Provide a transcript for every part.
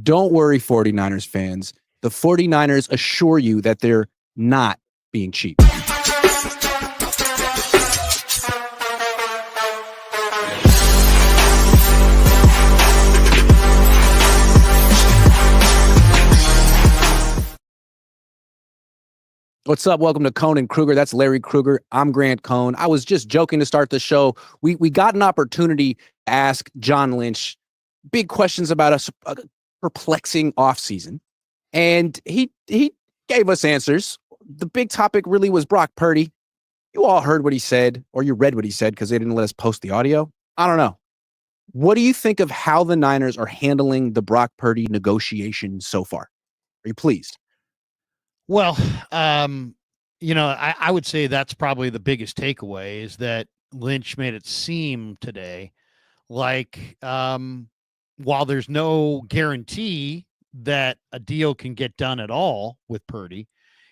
Don't worry, 49ers fans. The 49ers assure you that they're not being cheap. What's up? Welcome to Cohn and Krueger. That's Larry Krueger. I'm Grant Cohn. I was just joking to start the show. We got an opportunity to ask John Lynch big questions about a perplexing offseason, and he gave us answers. The big topic really was Brock Purdy. You all heard what he said, or you read what he said because they didn't let us post the audio. I don't know. What do you think of how the Niners are handling the Brock Purdy negotiation so far? Are you pleased? Well, I would say that's probably the biggest takeaway is that Lynch made it seem today like while there's no guarantee that a deal can get done at all with Purdy,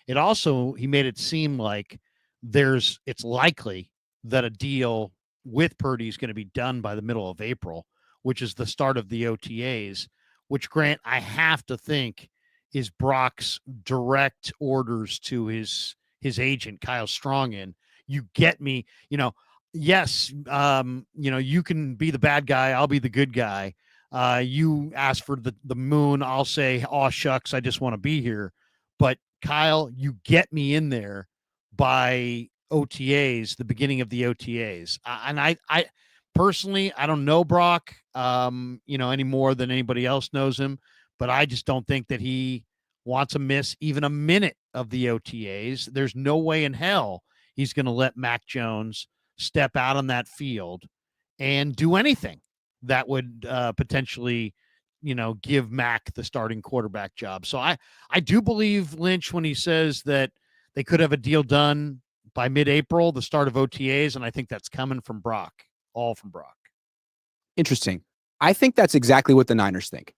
he made it seem like it's likely that a deal with Purdy is going to be done by the middle of April, which is the start of the OTAs, which, Grant, I have to think is Brock's direct orders to his agent, Kyle Strongen. You get me, yes, you can be the bad guy. I'll be the good guy. You ask for the moon. I'll say, oh, shucks, I just want to be here. But Kyle, you get me in there by OTAs, the beginning of the OTAs. And I personally, I don't know Brock, any more than anybody else knows him. But I just don't think that he wants to miss even a minute of the OTAs. There's no way in hell he's going to let Mac Jones step out on that field and do anything that would potentially, give Mac the starting quarterback job. So I do believe Lynch when he says that they could have a deal done by mid-April, the start of OTAs, and I think that's coming from Brock, all from Brock. Interesting. I think that's exactly what the Niners think.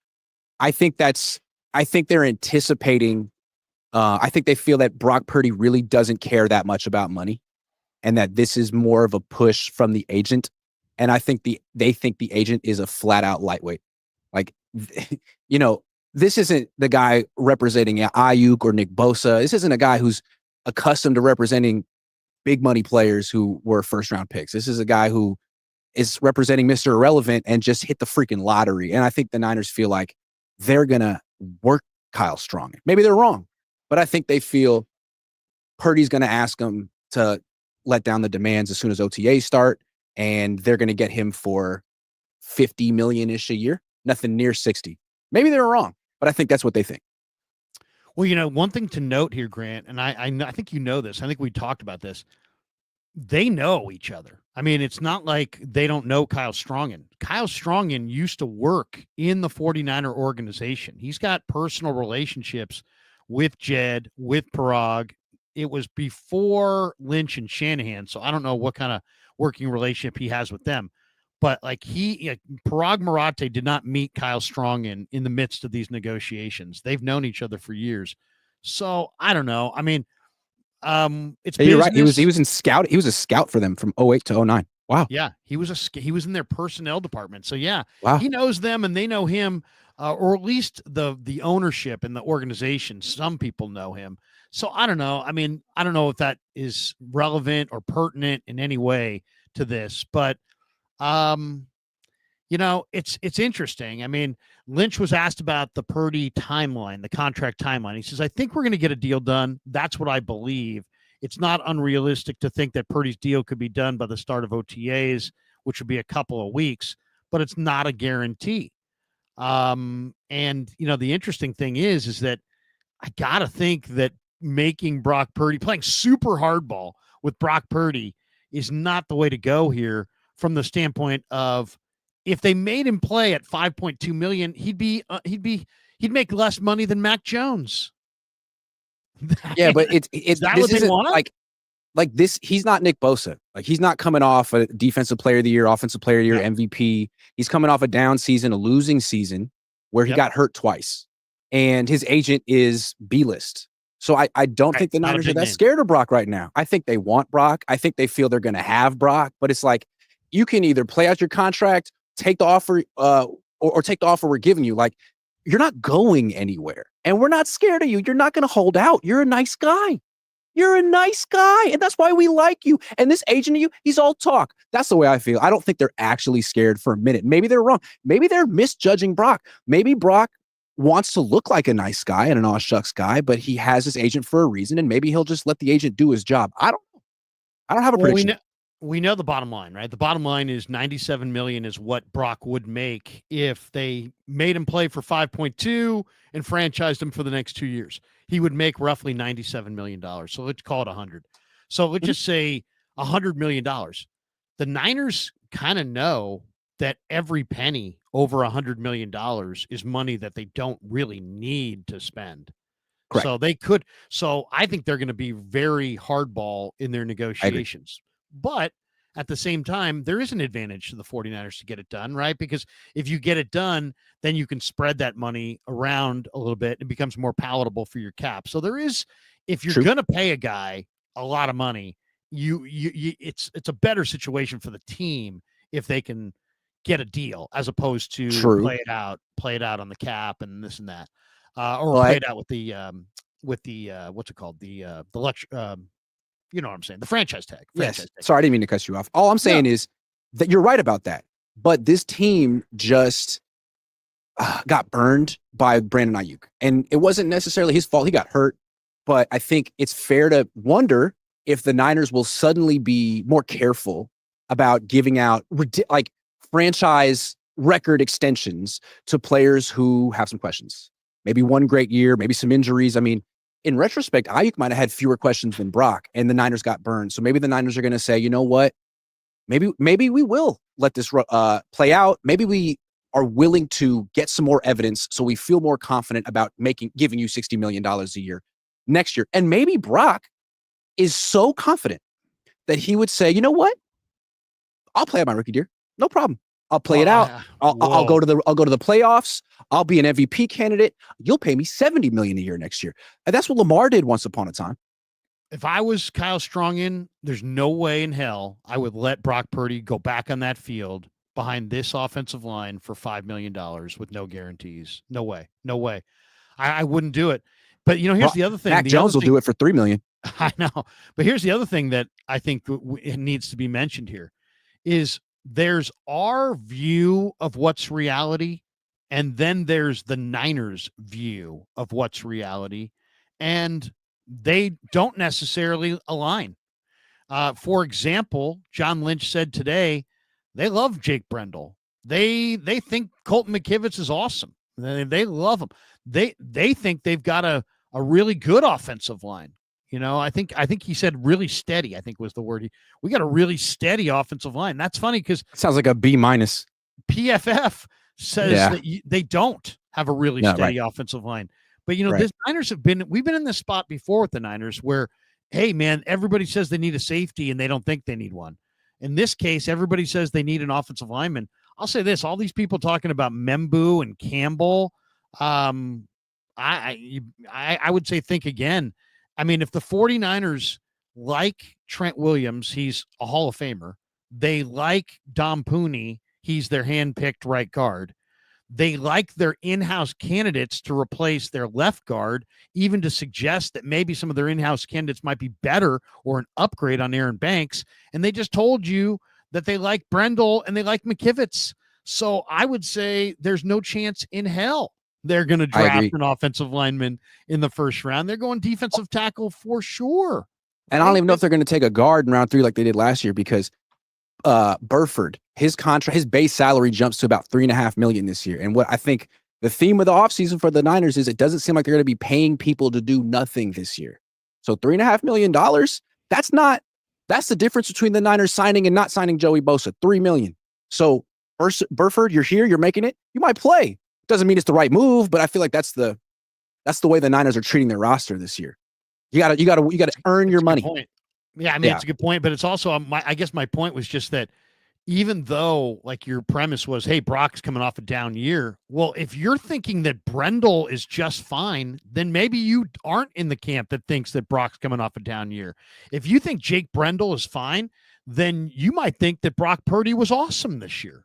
I think they're anticipating. I think they feel that Brock Purdy really doesn't care that much about money, and that this is more of a push from the agent. And I think they think the agent is a flat out lightweight. Like, this isn't the guy representing Ayuk or Nick Bosa. This isn't a guy who's accustomed to representing big money players who were first round picks. This is a guy who is representing Mr. Irrelevant and just hit the freaking lottery. And I think the Niners feel like they're going to work Kyle Strongen. Maybe they're wrong, but I think they feel Purdy's going to ask them to let down the demands as soon as OTAs start, and they're going to get him for $50 million-ish a year, nothing near 60. Maybe they're wrong, but I think that's what they think. Well, one thing to note here, Grant, and I think you know this. I think we talked about this. They know each other. I mean, it's not like they don't know Kyle Strongen. Kyle Strongen used to work in the 49er organization. He's got personal relationships with Jed, with Parag. It was before Lynch and Shanahan, so I don't know what kind of working relationship he has with them. But Parag Marathe did not meet Kyle Strongen in the midst of these negotiations. They've known each other for years. So I don't know. I mean, it's you're right. He was in scout. He was a scout for them from 08 to 09. Wow. Yeah, he was in their personnel department. So yeah, wow. He knows them and they know him, or at least the ownership and the organization. Some people know him. So I don't know. I mean, I don't know if that is relevant or pertinent in any way to this, but it's interesting. I mean, Lynch was asked about the Purdy timeline, the contract timeline. He says, I think we're going to get a deal done. That's what I believe. It's not unrealistic to think that Purdy's deal could be done by the start of OTAs, which would be a couple of weeks, but it's not a guarantee. And the interesting thing is that I got to think that making Brock Purdy, playing super hardball with Brock Purdy is not the way to go here from the standpoint of, if they made him play at $5.2 million, he'd make less money than Mac Jones. Yeah, but it's this isn't like this. He's not Nick Bosa. Like, he's not coming off a defensive player of the year, offensive player of the year, MVP. He's coming off a down season, a losing season where he got hurt twice, and his agent is B-list. So I don't think the Niners are that scared of Brock right now. I think they want Brock. I think they feel they're going to have Brock, but it's like, you can either play out your contract, take the offer, or take the offer we're giving you. Like, you're not going anywhere. And we're not scared of you. You're not going to hold out. You're a nice guy. You're a nice guy. And that's why we like you. And this agent of you, he's all talk. That's the way I feel. I don't think they're actually scared for a minute. Maybe they're wrong. Maybe they're misjudging Brock. Maybe Brock wants to look like a nice guy and an aw shucks guy, but he has his agent for a reason. And maybe he'll just let the agent do his job. I don't know. I don't have a prediction. We know the bottom line, right? The bottom line is $97 million is what Brock would make if they made him play for 5.2 and franchised him for the next 2 years. He would make roughly $97 million. So let's call it 100. So let's just say $100 million. The Niners kind of know that every penny over $100 million is money that they don't really need to spend. Correct. So they could. So I think they're going to be very hardball in their negotiations. But at the same time, there is an advantage to the 49ers to get it done, right? Because if you get it done, then you can spread that money around a little bit. It becomes more palatable for your cap. So there is, if you're going to pay a guy a lot of money, it's a better situation for the team if they can get a deal as opposed to play it out on the cap and this and that, or play it out with the what's it called, the lecture. You know what I'm saying? The franchise tag. Yes. Sorry, I didn't mean to cut you off. All I'm saying is that you're right about that. But this team just got burned by Brandon Ayuk. And it wasn't necessarily his fault. He got hurt. But I think it's fair to wonder if the Niners will suddenly be more careful about giving out like franchise record extensions to players who have some questions. Maybe one great year, maybe some injuries. I mean, in retrospect, Ayuk might have had fewer questions than Brock, and the Niners got burned. So maybe the Niners are going to say, you know what? Maybe we will let this play out. Maybe we are willing to get some more evidence so we feel more confident about giving you $60 million a year next year. And maybe Brock is so confident that he would say, you know what? I'll play out my rookie deal. No problem. I'll play it out. I'll go to the playoffs. I'll be an MVP candidate. You'll pay me $70 million a year next year. And that's what Lamar did once upon a time. If I was Kyle Strongen, there's no way in hell I would let Brock Purdy go back on that field behind this offensive line for $5 million with no guarantees. No way. No way. I wouldn't do it. But, here's the other thing. Mac Jones will do it for $3 million. I know. But here's the other thing that I think it needs to be mentioned here is there's our view of what's reality, and then there's the Niners' view of what's reality, and they don't necessarily align. For example, John Lynch said today they love Jake Brendel. They think Colton McKivitz is awesome. They love him. They think they've got a really good offensive line. I think he said really steady, I think was the word. We got a really steady offensive line. That's funny because sounds like a B-. PFF says that they don't have a really steady offensive line. But, this Niners we've been in this spot before with the Niners where, hey, man, everybody says they need a safety and they don't think they need one. In this case, everybody says they need an offensive lineman. I'll say this, all these people talking about Membu and Campbell, I would say think again. I mean, if the 49ers like Trent Williams, he's a Hall of Famer. They like Dom Pooney. He's their hand-picked right guard. They like their in-house candidates to replace their left guard, even to suggest that maybe some of their in-house candidates might be better or an upgrade on Aaron Banks. And they just told you that they like Brendel and they like McKivitz. So I would say there's no chance in hell they're going to draft an offensive lineman in the first round. They're going defensive tackle for sure. And I don't even know if they're going to take a guard in round 3 like they did last year because Burford, his contract, his base salary jumps to about $3.5 million this year. And what I think the theme of the offseason for the Niners is it doesn't seem like they're going to be paying people to do nothing this year. So $3.5 million, that's the difference between the Niners signing and not signing Joey Bosa, $3 million. So Burford, you're here, you're making it, you might play. Doesn't mean it's the right move, but I feel like that's the way the Niners are treating their roster this year. You got to earn your money. Point. Yeah, I mean, it's a good point, but it's also I guess my point was just that even though like your premise was, hey, Brock's coming off a down year. Well, if you're thinking that Brendel is just fine, then maybe you aren't in the camp that thinks that Brock's coming off a down year. If you think Jake Brendel is fine, then you might think that Brock Purdy was awesome this year.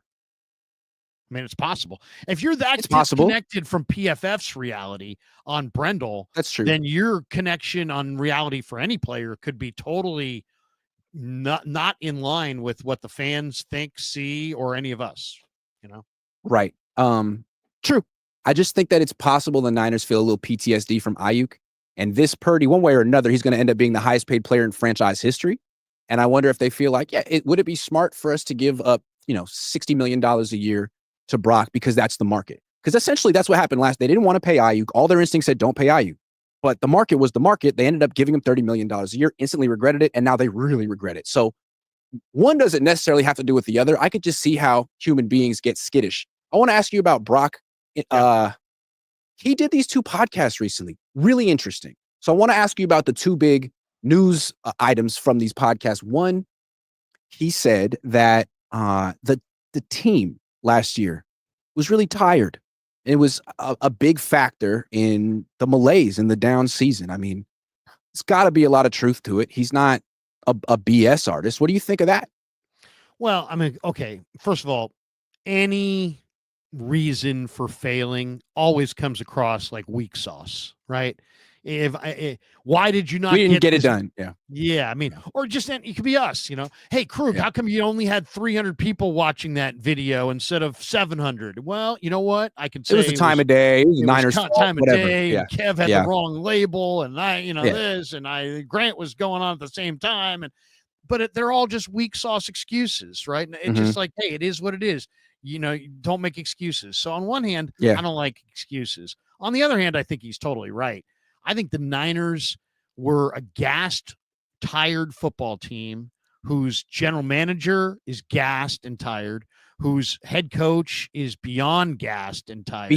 I mean, it's possible. If you're that It's possible. disconnected from PFF's reality on Brendel, That's true. then your connection on reality for any player could be totally not in line with what the fans think, see, or any of us, you know? Right. True. I just think that it's possible the Niners feel a little PTSD from Ayuk. And this Purdy, one way or another, he's going to end up being the highest paid player in franchise history. And I wonder if they feel like, yeah, would it be smart for us to give up, $60 million a year to Brock because that's the market? Because essentially that's what happened last. They didn't want to pay Ayuk. All their instincts said, don't pay Ayuk. But the market was the market. They ended up giving him $30 million a year, instantly regretted it. And now they really regret it. So one doesn't necessarily have to do with the other. I could just see how human beings get skittish. I want to ask you about Brock. He did these 2 podcasts recently. Really interesting. So I want to ask you about the 2 big news items from these podcasts. One, he said that the team last year was really tired. It was a big factor in the malaise in the down season. I mean, it's got to be a lot of truth to it. He's not a BS artist. What do you think of that? Well, I mean, okay, first of all, any reason for failing always comes across like weak sauce, right? Why did you not We didn't get it this? done. Yeah. Yeah, I mean, or just it could be us, Hey, Krug, how come you only had 300 people watching that video instead of 700? Well, you know what? I can say it was the time of day. It was Niners time of day. Yeah. And Kev had the wrong label, and this, and Grant was going on at the same time, but they're all just weak sauce excuses, right? And it's just like, hey, it is what it is. Don't make excuses. So on one hand, I don't like excuses. On the other hand, I think he's totally right. I think the Niners were a gassed, tired football team whose general manager is gassed and tired, whose head coach is beyond gassed and tired.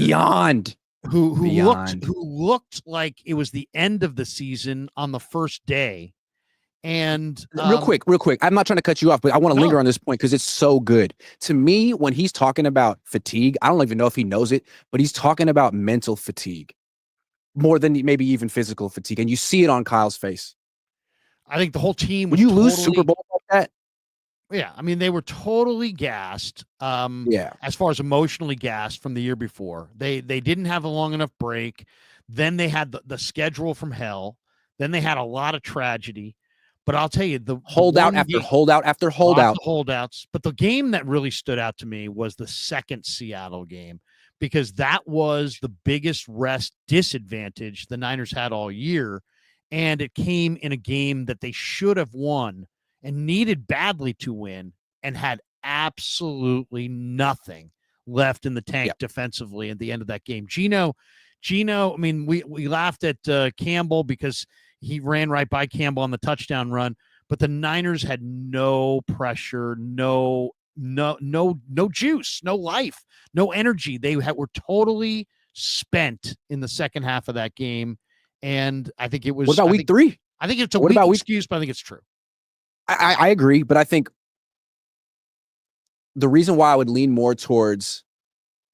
Who looked like it was the end of the season on the first day. And real quick, I'm not trying to cut you off, but I want to linger on this point because it's so good. To me, when he's talking about fatigue, I don't even know if he knows it, but he's talking about mental fatigue more than maybe even physical fatigue. And you see it on Kyle's face. I think the whole team was lose Super Bowl like that? Yeah, I mean, they were totally gassed. As far as emotionally gassed from the year before. They didn't have a long enough break. Then they had the schedule from hell. Then they had a lot of tragedy. But I'll tell you, the holdout after holdout after holdout. Holdouts. But the game that really stood out to me was the second Seattle game, because that was the biggest rest disadvantage the Niners had all year. And it came in a game that they should have won and needed badly to win and had absolutely nothing left in the tank defensively at the end of that game. Gino, I mean, we laughed at Campbell because he ran right by Campbell on the touchdown run, but the Niners had no pressure, no juice, no life, no energy. They were totally spent in the second half of that game. And I think it was. What about week 3? I think it's a weak excuse, but I think it's true. I agree, but I think the reason why I would lean more towards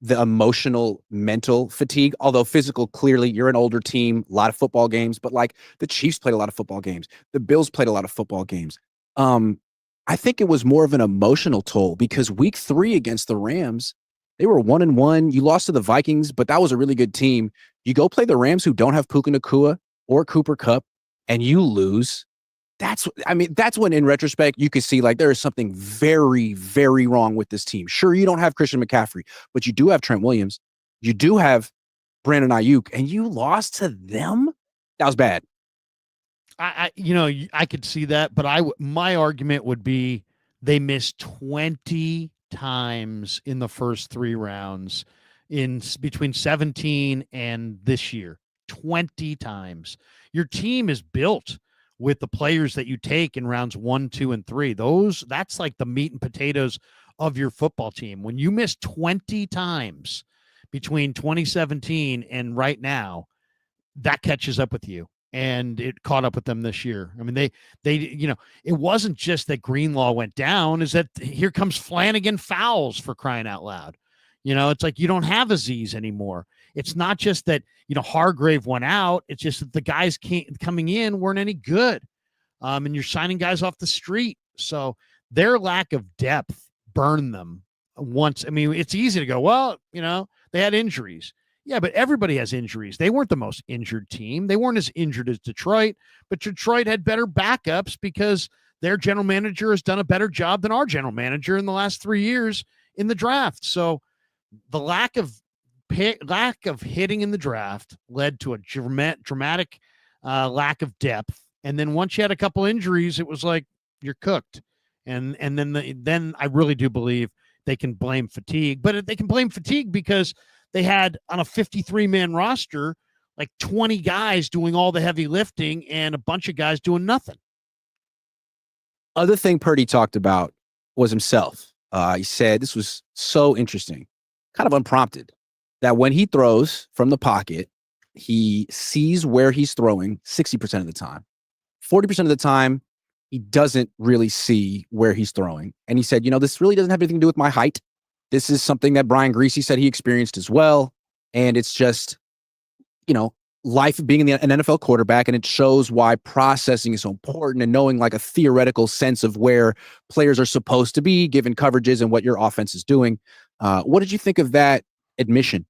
the emotional, mental fatigue, although physical, clearly you're an older team, a lot of football games, but like the Chiefs played a lot of football games. The Bills played a lot of football games. I think it was more of an emotional toll because week 3 against the Rams, they were 1-1. You lost to the Vikings, but that was a really good team. You go play the Rams who don't have Puka Nacua or Cooper Kupp and you lose. That's when in retrospect, you could see like there is something very, very wrong with this team. Sure, you don't have Christian McCaffrey, but you do have Trent Williams. You do have Brandon Ayuk, and you lost to them? That was bad. I could see that, but my argument would be they missed 20 times in the first 3 rounds in between 17 and this year. 20 times. Your team is built with the players that you take in rounds 1, 2, and 3. That's like the meat and potatoes of your football team. When you miss 20 times between 2017 and right now, that catches up with you. And it caught up with them this year. I mean, they it wasn't just that Greenlaw went down, is that here comes Flanagan fouls, for crying out loud. It's like you don't have Aziz anymore. It's not just that, Hargrave went out. It's just that the guys coming in weren't any good. And you're signing guys off the street. So their lack of depth burned them. once. I mean, it's easy to go, well, they had injuries. Yeah, but everybody has injuries. They weren't the most injured team. They weren't as injured as Detroit, but Detroit had better backups because their general manager has done a better job than our general manager in the last 3 years in the draft. So the lack of hitting in the draft led to a dramatic lack of depth. And then once you had a couple injuries, it was like you're cooked. And then I really do believe they can blame fatigue, but they can blame fatigue because they had on a 53-man roster like 20 guys doing all the heavy lifting and a bunch of guys doing nothing. Other thing Purdy talked about was himself. He said this was so interesting, kind of unprompted, that when he throws from the pocket, he sees where he's throwing 60% of the time. 40% of the time, he doesn't really see where he's throwing. And he said, this really doesn't have anything to do with my height. This is something that Brian Greasy said he experienced as well. And it's just, life of being an NFL quarterback. And it shows why processing is so important and knowing like a theoretical sense of where players are supposed to be given coverages and what your offense is doing. What did you think of that admission?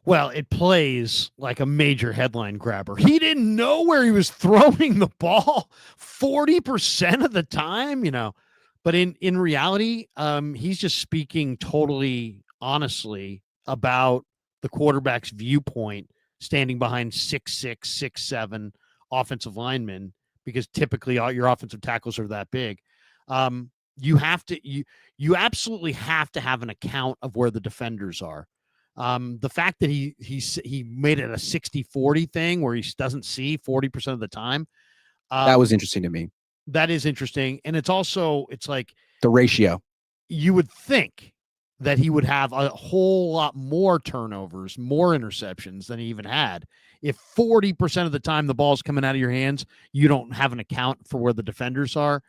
Well, it plays like a major headline grabber. He didn't know where he was throwing the ball 40% of the time, But in reality, he's just speaking totally honestly about the quarterback's viewpoint standing behind 6'6", 6'7" offensive linemen, because typically all your offensive tackles are that big. You absolutely have to have an account of where the defenders are. The fact that he made it a 60-40 thing where he doesn't see 40% of the time. That was interesting to me. That is interesting. And it's like the ratio. You would think that he would have a whole lot more turnovers, more interceptions than he even had. If 40% of the time the ball's coming out of your hands, you don't have an account for where the defenders are.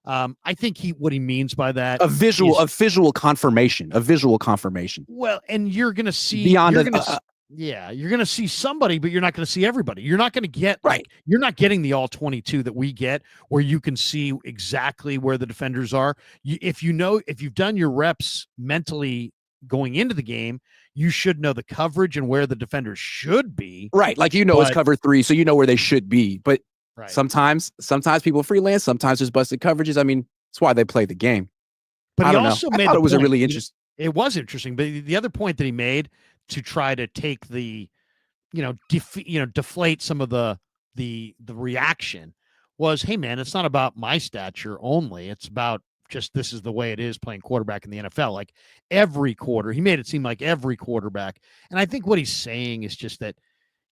I think what he means by that a visual confirmation. Well, and you're going to see beyond you're going to see somebody, but you're not going to see everybody. You're not going to get right. You're not getting the all 22 that we get, where you can see exactly where the defenders are. If you've done your reps mentally going into the game, you should know the coverage and where the defenders should be. Right, like it's cover 3, so you know where they should be. But right. Sometimes people freelance. Sometimes there's busted coverages. I mean, that's why they play the game. But he also made. I thought it was a really interesting. It was interesting, but the other point that he made to try to take the, deflate some of the reaction was, hey man, it's not about my stature only. It's about just this is the way it is playing quarterback in the NFL. Like every quarter, he made it seem like every quarterback. And I think what he's saying is just that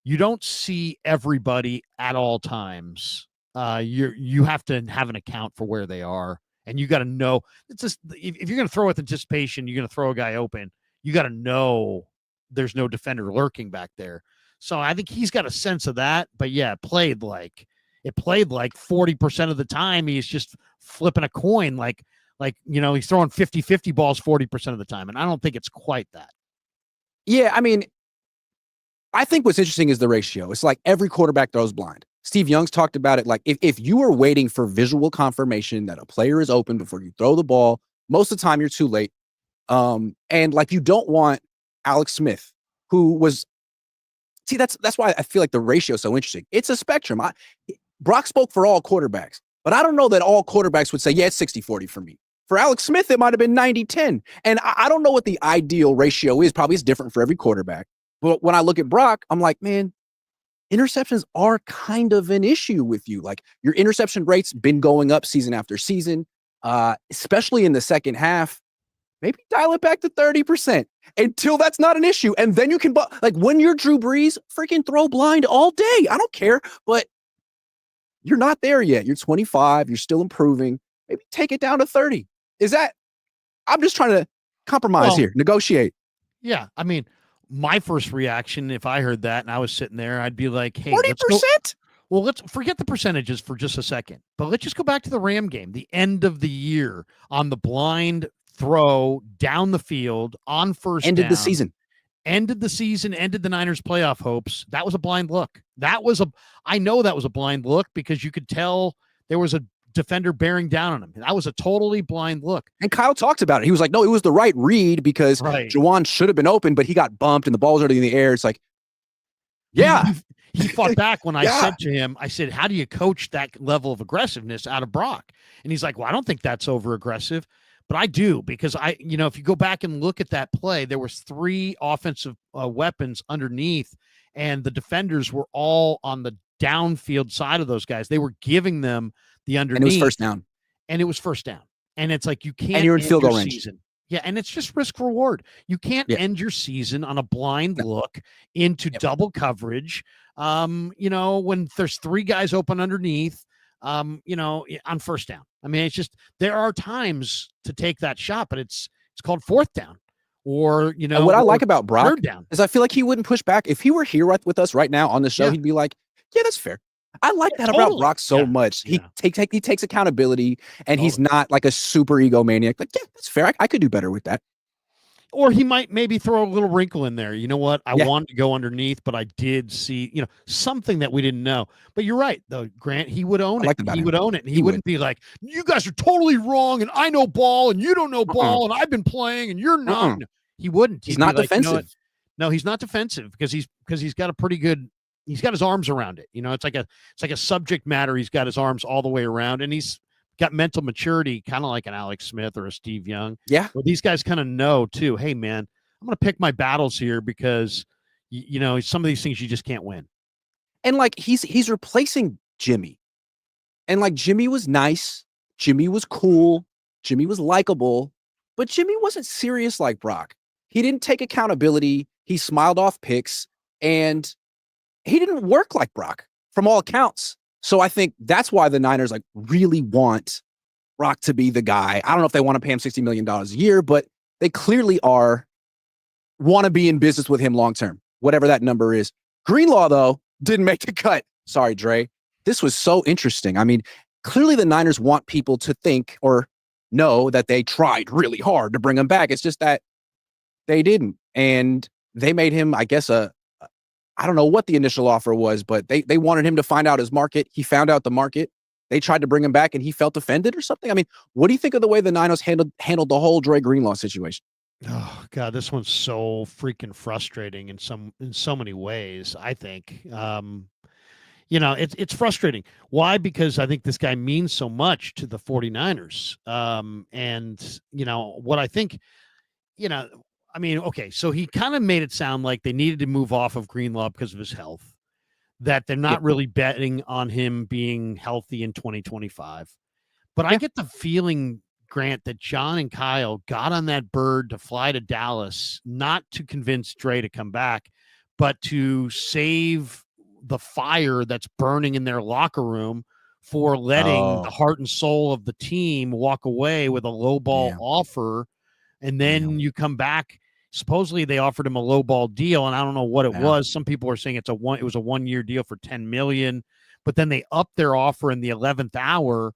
you don't see everybody at all times. You have to have an account for where they are, and you got to know. It's just if you're going to throw with anticipation, you're going to throw a guy open. You got to know there's no defender lurking back there. So I think he's got a sense of that. But yeah, it played like 40% of the time he's just flipping a coin, like he's throwing 50-50 balls 40% of the time, and I don't think it's quite that. Yeah, I mean, I think what's interesting is the ratio. It's like every quarterback throws blind. Steve Young's talked about it. Like if you are waiting for visual confirmation that a player is open before you throw the ball, most of the time you're too late. And like you don't want Alex Smith, who was. See, that's why I feel like the ratio is so interesting. It's a spectrum. Brock spoke for all quarterbacks, but I don't know that all quarterbacks would say, yeah, it's 60-40 for me. For Alex Smith, it might have been 90-10. And I don't know what the ideal ratio is. Probably it's different for every quarterback. But when I look at Brock, I'm like, man, interceptions are kind of an issue with you. Like your interception rate's been going up season after season, especially in the second half. Maybe dial it back to 30% until that's not an issue. And then you can, like when you're Drew Brees, freaking throw blind all day. I don't care, but you're not there yet. You're 25. You're still improving. Maybe take it down to 30. I'm just trying to compromise here, negotiate. Yeah. I mean, my first reaction, if I heard that and I was sitting there, I'd be like, hey, 40%? Well, let's forget the percentages for just a second, but let's just go back to the Ram game, the end of the year on the blind throw down the field on first ended down. the season, ended the Niners playoff hopes. That was a blind look. I know that was a blind look because you could tell there was a defender bearing down on him. That was a totally blind look. And Kyle talked about it. He was like, no, it was the right read because Juwan should have been open, but he got bumped and the ball was already in the air. It's like, yeah. He fought back when I said to him, I said, how do you coach that level of aggressiveness out of Brock? And he's like, well, I don't think that's over aggressive, but I do, because if you go back and look at that play, there was 3 offensive weapons underneath, and the defenders were all on the downfield side of those guys. They were giving them the underneath. And it was first down. And it's like, you can't. And you're in field goal range. Season. Yeah, and it's just risk reward. You can't end your season on a blind look into double coverage. When there's 3 guys open underneath, on first down. I mean, it's just, there are times to take that shot, but it's called fourth down, or And what I like about Brock third down is I feel like he wouldn't push back. If he were here with us right now on the show, he'd be like, yeah, that's fair. I like that about Brock so much. He takes accountability, and he's not like a super egomaniac. Like, yeah, that's fair. I could do better with that. Or he might maybe throw a little wrinkle in there. You know what? I wanted to go underneath, but I did see, something that we didn't know. But you're right, though, Grant. He would own it. He would own it. And he wouldn't be like, you guys are totally wrong, and I know ball, and you don't know ball, and I've been playing, and you're not. No, he wouldn't. He's not defensive. No, he's not defensive, because he's got a pretty good. He's got his arms around it. It's like a subject matter. He's got his arms all the way around, and he's got mental maturity, kind of like an Alex Smith or a Steve Young. Yeah. Well, these guys kind of know too, hey man, I'm going to pick my battles here, because some of these things you just can't win. And like, he's replacing Jimmy. And like, Jimmy was nice. Jimmy was cool. Jimmy was likable, but Jimmy wasn't serious like Brock. He didn't take accountability. He smiled off picks, and he didn't work like Brock from all accounts. So I think that's why the Niners like really want Brock to be the guy. I don't know if they want to pay him $60 million a year, but they clearly want to be in business with him long-term, whatever that number is. Greenlaw, though, didn't make the cut. Sorry, Dre. This was so interesting. I mean, clearly the Niners want people to think or know that they tried really hard to bring him back. It's just that they didn't. And they made him, I guess, I don't know what the initial offer was, but they wanted him to find out his market. He found out the market. They tried to bring him back, and he felt offended or something. I mean, what do you think of the way the Niners handled the whole Dre Greenlaw situation? Oh God, this one's so freaking frustrating in so many ways. I think, it's frustrating. Why? Because I think this guy means so much to the 49ers. And what I think, I mean, okay, so he kind of made it sound like they needed to move off of Greenlaw because of his health, that they're not really betting on him being healthy in 2025. But I get the feeling, Grant, that John and Kyle got on that bird to fly to Dallas, not to convince Dre to come back, but to save the fire that's burning in their locker room for letting the heart and soul of the team walk away with a low ball offer. And then you come back. Supposedly they offered him a low ball deal, and I don't know what it was. Some people are saying it was a 1-year deal for $10 million, but then they upped their offer in the 11th hour.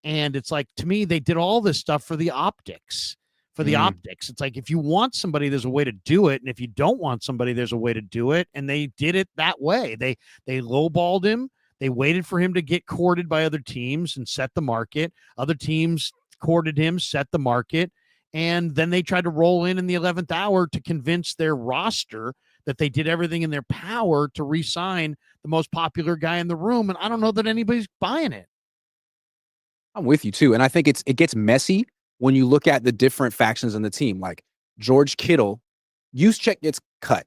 And it's like, to me, they did all this stuff for the optics. It's like, if you want somebody, there's a way to do it. And if you don't want somebody, there's a way to do it. And they did it that way. They lowballed him. They waited for him to get courted by other teams and set the market. Other teams courted him, set the market. And then they tried to roll in the 11th hour to convince their roster that they did everything in their power to re-sign the most popular guy in the room. And I don't know that anybody's buying it. I'm with you too. And I think it gets messy when you look at the different factions in the team. Like George Kittle, Juszczyk gets cut.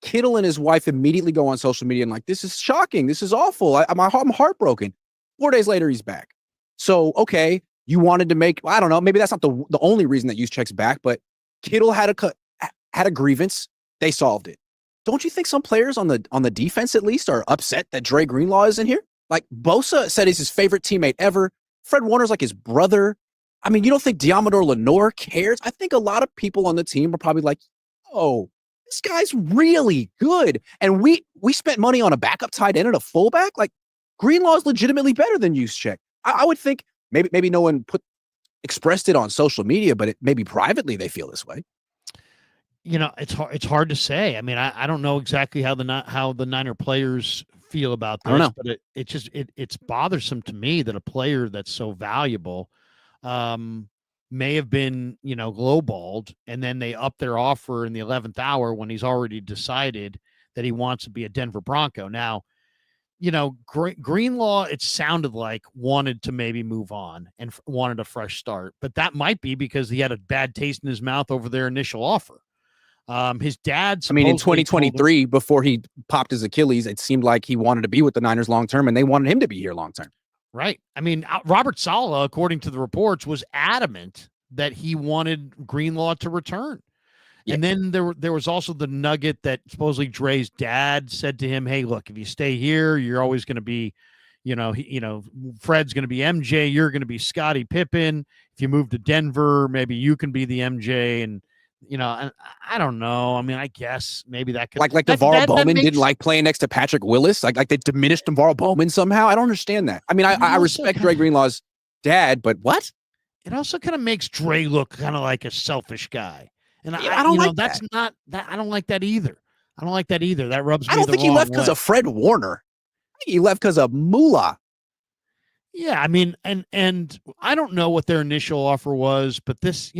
Kittle and his wife immediately go on social media and like, this is shocking. This is awful. I'm heartbroken. 4 days later, he's back. So, okay. You wanted to make, I don't know, maybe that's not the only reason that Juszczyk's back, but Kittle had a grievance. They solved it. Don't you think some players on the defense at least are upset that Dre Greenlaw isn't here? Like Bosa said he's his favorite teammate ever. Fred Warner's like his brother. I mean, you don't think Diamador Lenore cares? I think a lot of people on the team are probably like, oh, this guy's really good. And we spent money on a backup tight end and a fullback. Like Greenlaw is legitimately better than Juszczyk. I would think, maybe no one expressed it on social media, but maybe privately they feel this way. It's hard to say. I mean, I don't know exactly how the Niner players feel about I don't this, know. but it's bothersome to me that a player that's so valuable may have been, lowballed, and then they up their offer in the 11th hour when he's already decided that he wants to be a Denver Bronco. Now, Greenlaw, it sounded like, wanted to maybe move on and wanted a fresh start, but that might be because he had a bad taste in his mouth over their initial offer. His dad, I mean, in supposedly told him, 2023, before he popped his Achilles, it seemed like he wanted to be with the Niners long term, and they wanted him to be here long term. right? I mean, Robert Saleh, according to the reports, was adamant that he wanted Greenlaw to return. Yeah. And then there was also the nugget that supposedly Dre's dad said to him, "Hey, look, if you stay here, you're always going to be, Fred's going to be MJ, you're going to be Scottie Pippen. If you move to Denver, maybe you can be the MJ." And I don't know. I mean, I guess maybe that could Like that, Navarro that Bowman makes, didn't like playing next to Patrick Willis. Like they diminished Navarro Bowman somehow. I don't understand that. I mean, I respect Dre Greenlaw's dad, but what? It also kind of makes Dre look kind of like a selfish guy. And I don't like that's that. not that. I don't like that either. I don't like that either. That rubs me I don't the think he wrong left because way. of Fred Warner. I think he left because of Moolah. Yeah, I mean, and I don't know what their initial offer was, but this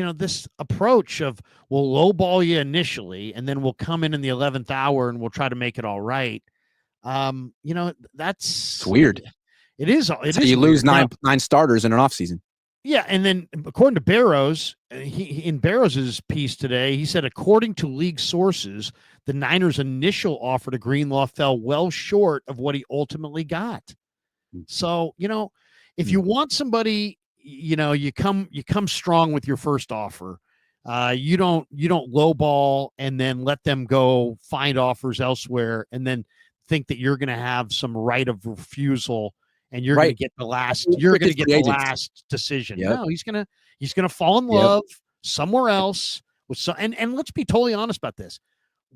approach of we'll lowball you initially, and then we'll come in the 11th hour and we'll try to make it all right. That's It's weird. It is. It is. You lose weird. nine starters in an offseason. Yeah, and then according to Barrows, in Barrows' piece today, he said, according to league sources, the Niners' initial offer to Greenlaw fell well short of what he ultimately got. So, if you want somebody, you come strong with your first offer. You don't lowball and then let them go find offers elsewhere and then think that you're going to have some right of refusal and you're going to get the last decision. Yep. No, he's going to fall in love somewhere else with some, and let's be totally honest about this.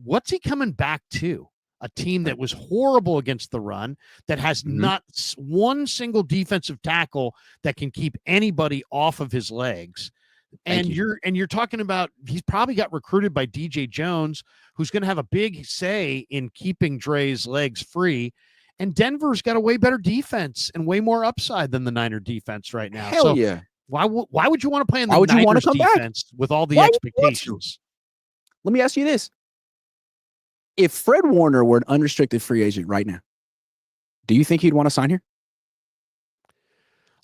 What's he coming back to? A team that was horrible against the run, that has not one single defensive tackle that can keep anybody off of his legs. And you're talking about, he's probably got recruited by DJ Jones, who's going to have a big say in keeping Dre's legs free. And Denver's got a way better defense and way more upside than the Niner defense right now. Hell yeah. Why would you want to play in the Niners defense with all the expectations? Let me ask you this. If Fred Warner were an unrestricted free agent right now, do you think he'd want to sign here?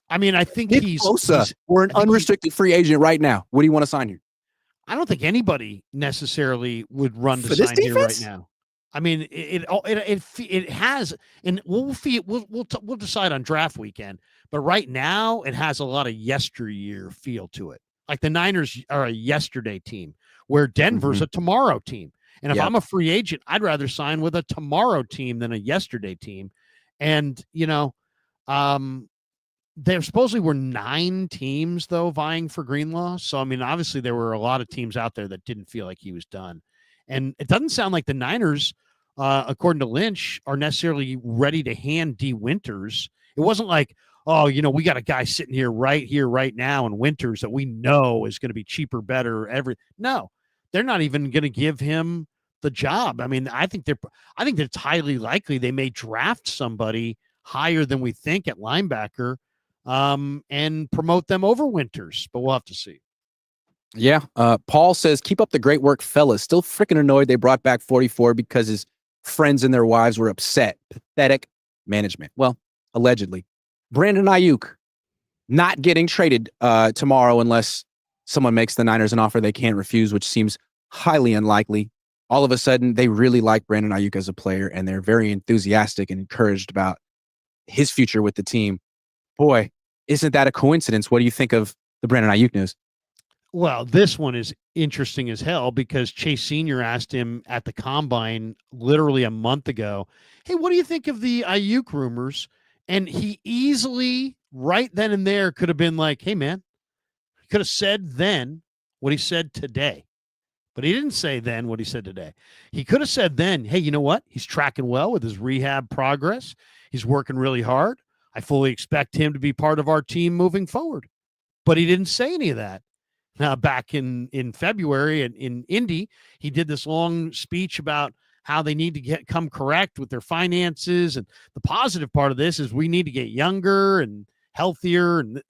I mean, I think we're an unrestricted free agent right now. Would he want to sign here? I don't think anybody necessarily would run to sign here right now. I mean, it has, and we'll decide on draft weekend. But right now, it has a lot of yesteryear feel to it. Like the Niners are a yesterday team, where Denver's a tomorrow team. And if I'm a free agent, I'd rather sign with a tomorrow team than a yesterday team. And there supposedly were 9 teams though vying for Greenlaw. So I mean, obviously there were a lot of teams out there that didn't feel like he was done. And it doesn't sound like the Niners, according to Lynch, are necessarily ready to hand D Winters. It wasn't like, oh, we got a guy sitting here right now in Winters that we know is going to be cheaper, better, No, they're not even going to give him the job. I mean, I think it's highly likely they may draft somebody higher than we think at linebacker and promote them over Winters, but we'll have to see. Yeah. Paul says, keep up the great work, fellas. Still freaking annoyed they brought back 44 because his friends and their wives were upset. Pathetic management. Well, allegedly. Brandon Ayuk not getting traded tomorrow unless someone makes the Niners an offer they can't refuse, which seems highly unlikely. All of a sudden, they really like Brandon Ayuk as a player, and they're very enthusiastic and encouraged about his future with the team. Boy, isn't that a coincidence? What do you think of the Brandon Ayuk news? Well, this one is interesting as hell because Chase Sr. asked him at the Combine literally a month ago, hey, what do you think of the Ayuk rumors? And he easily, right then and there, could have been like, hey, man, he could have said then what he said today. But he didn't say then what he said today. He could have said then, hey, you know what? He's tracking well with his rehab progress. He's working really hard. I fully expect him to be part of our team moving forward. But he didn't say any of that. Now, back in February in Indy, he did this long speech about how they need to come correct with their finances. And the positive part of this is we need to get younger and healthier. And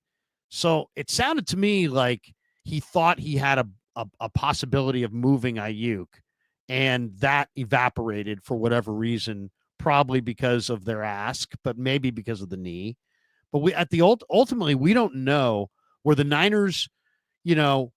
so it sounded to me like he thought he had a possibility of moving Ayuk, and that evaporated for whatever reason, probably because of their ask, but maybe because of the knee. But ultimately, we don't know where the Niners, you know,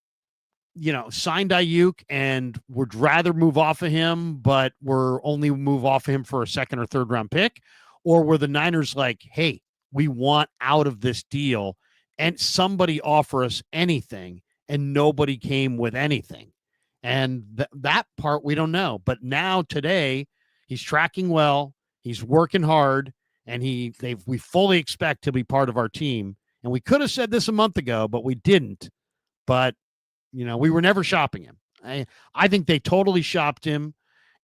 signed Ayuk and would rather move off of him, but we're only move off of him for a second or third round pick, or were the Niners like, hey, we want out of this deal, and somebody offer us anything, and nobody came with anything. And that part we don't know. But now today, he's tracking well, he's working hard, and we fully expect to be part of our team. And we could have said this a month ago, but we didn't. But we were never shopping him. I think they totally shopped him,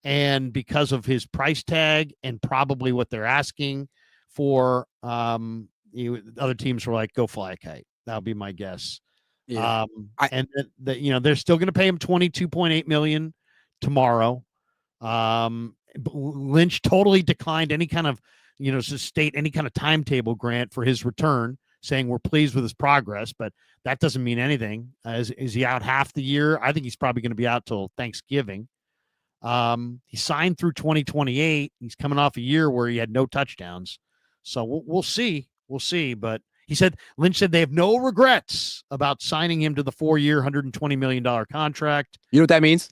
and because of his price tag and probably what they're asking for, other teams were like, "Go fly a kite." That would be my guess. Yeah. And they're still going to pay him $22.8 million tomorrow. Lynch totally declined any kind of, to state any kind of timetable grant for his return, saying we're pleased with his progress, but that doesn't mean anything. Is he out half the year? I think he's probably going to be out till Thanksgiving. He signed through 2028. He's coming off a year where he had no touchdowns. So we'll see. We'll see. But Lynch said they have no regrets about signing him to the 4-year, $120 million contract. You know what that means?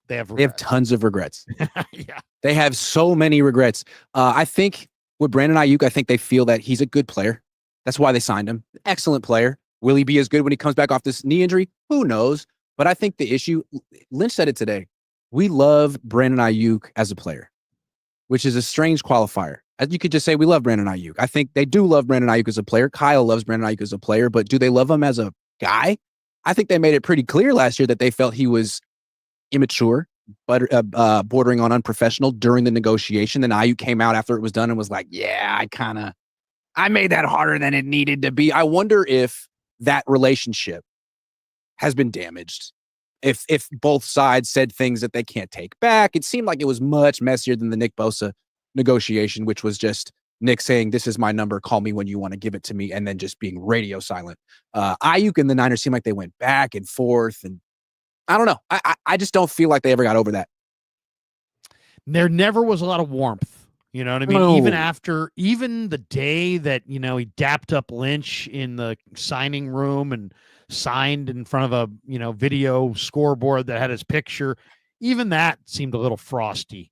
They have tons of regrets. Yeah. They have so many regrets. I think with Brandon Ayuk, I think they feel that he's a good player. That's why they signed him. Excellent player. Will he be as good when he comes back off this knee injury? Who knows? But I think the issue, Lynch said it today, we love Brandon Ayuk as a player, which is a strange qualifier. As you could just say, we love Brandon Ayuk. I think they do love Brandon Ayuk as a player. Kyle loves Brandon Ayuk as a player, but do they love him as a guy? I think they made it pretty clear last year that they felt he was immature, but bordering on unprofessional during the negotiation. Then Ayuk came out after it was done and was like, yeah, I made that harder than it needed to be. I wonder if that relationship has been damaged. If both sides said things that they can't take back. It seemed like it was much messier than the Nick Bosa negotiation, which was just Nick saying, this is my number, call me when you want to give it to me, and then just being radio silent. Ayuk and the Niners seemed like they went back and forth, and I don't know. I just don't feel like they ever got over that. There never was a lot of warmth. You know what I mean? No. Even the day that, he dapped up Lynch in the signing room and signed in front of a, video scoreboard that had his picture, even that seemed a little frosty.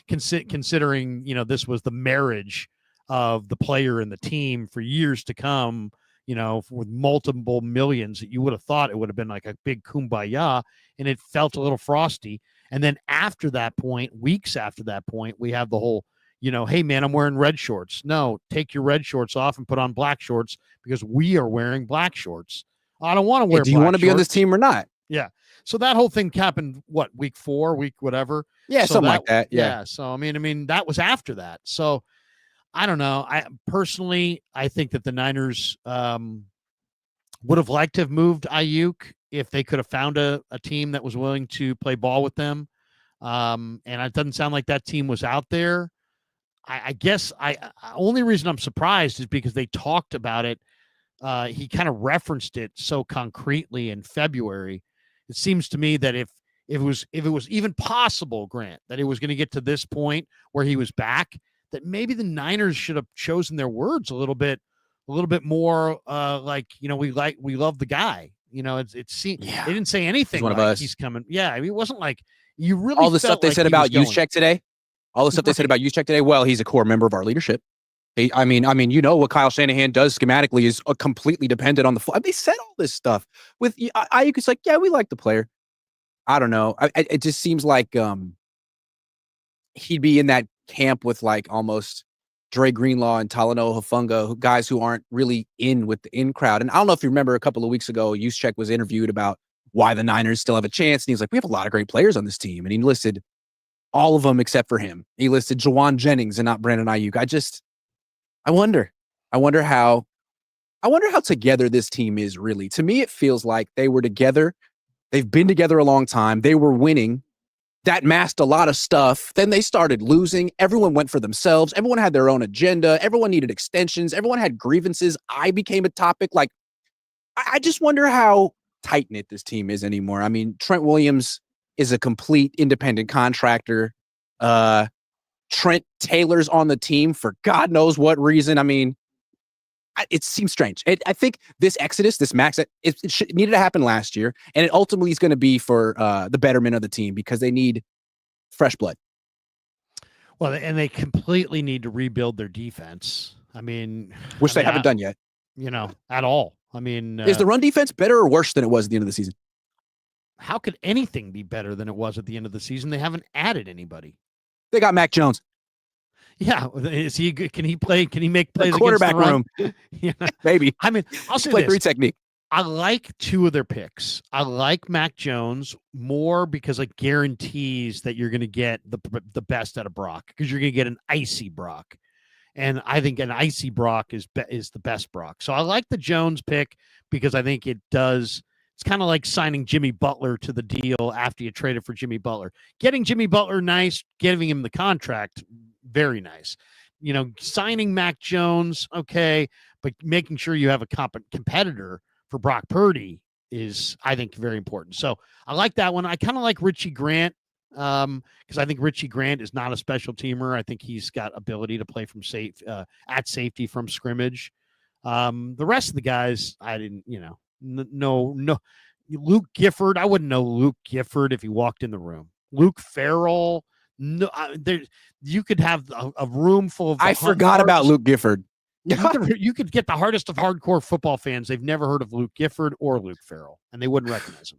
Considering, this was the marriage of the player and the team for years to come, with multiple millions, that you would have thought it would have been like a big kumbaya, and it felt a little frosty. And then after that point, weeks after that point, we have the whole, hey, man, I'm wearing red shorts. No, take your red shorts off and put on black shorts because we are wearing black shorts. I don't want to wear do you want to be on this team or not? Yeah. So that whole thing happened, week 4, week whatever? Yeah, so something like that. Yeah. So, I mean, that was after that. So I don't know. I think that the Niners would have liked to have moved Ayuk if they could have found a team that was willing to play ball with them. And it doesn't sound like that team was out there. I guess only reason I'm surprised is because they talked about it. He kind of referenced it so concretely in February. It seems to me that if it was even possible, Grant, that it was going to get to this point where he was back, that maybe the Niners should have chosen their words a little bit more, like, we love the guy. It seemed they didn't say anything like he's coming. Yeah, I mean, it wasn't like you really all the stuff they said about Juszczyk today. All the stuff they said about Juszczyk today. Well, he's a core member of our leadership. I mean, what Kyle Shanahan does schematically is completely dependent on the floor. They said all this stuff with Ayuk. It's like, yeah, we like the player. I don't know. It just seems like he'd be in that camp with like almost Dre Greenlaw and Talanoa Hufanga, guys who aren't really in with the in crowd. And I don't know if you remember a couple of weeks ago, Juszczyk was interviewed about why the Niners still have a chance. And he's like, we have a lot of great players on this team. And he listed all of them except for him. He listed Jawan Jennings and not Brandon Ayuk. I wonder how together this team is really. To me, it feels like they were together. They've been together a long time. They were winning. that masked a lot of stuff. Then they started losing. Everyone went for themselves. Everyone had their own agenda. Everyone needed extensions. Everyone had grievances. I became a topic. Like, I just wonder how tight knit this team is anymore. I mean, Trent Williams is a complete independent contractor. Trent Taylor's on the team for God knows what reason. I mean, it seems strange. I think this exodus, this max, it needed to happen last year, and it ultimately is going to be for the betterment of the team because they need fresh blood. Well, and they completely need to rebuild their defense. I mean, which they haven't done yet. At all. I mean, is the run defense better or worse than it was at the end of the season? How could anything be better than it was at the end of the season? They haven't added anybody. They got Mac Jones. Yeah, is he? Can he play? Can he make plays? The quarterback room, maybe. I mean, I'll say play this. 3 technique. I like 2 of their picks. I like Mac Jones more because it guarantees that you're going to get the best out of Brock because you're going to get an icy Brock, and I think an icy Brock is the best Brock. So I like the Jones pick because I think it does. It's kind of like signing Jimmy Butler to the deal after you traded for Jimmy Butler. Getting Jimmy Butler, nice. Giving him the contract, very nice. Signing Mac Jones, okay, but making sure you have a competitor for Brock Purdy is, I think, very important. So I like that one. I kind of like Richie Grant because I think Richie Grant is not a special teamer. I think he's got ability to play from at safety from scrimmage. The rest of the guys, I didn't, no. Luke Gifford, I wouldn't know Luke Gifford if he walked in the room. Luke Farrell, no, you could have a room full of. I forgot about Luke Gifford. You could get the hardest of hardcore football fans. They've never heard of Luke Gifford or Luke Farrell, and they wouldn't recognize him.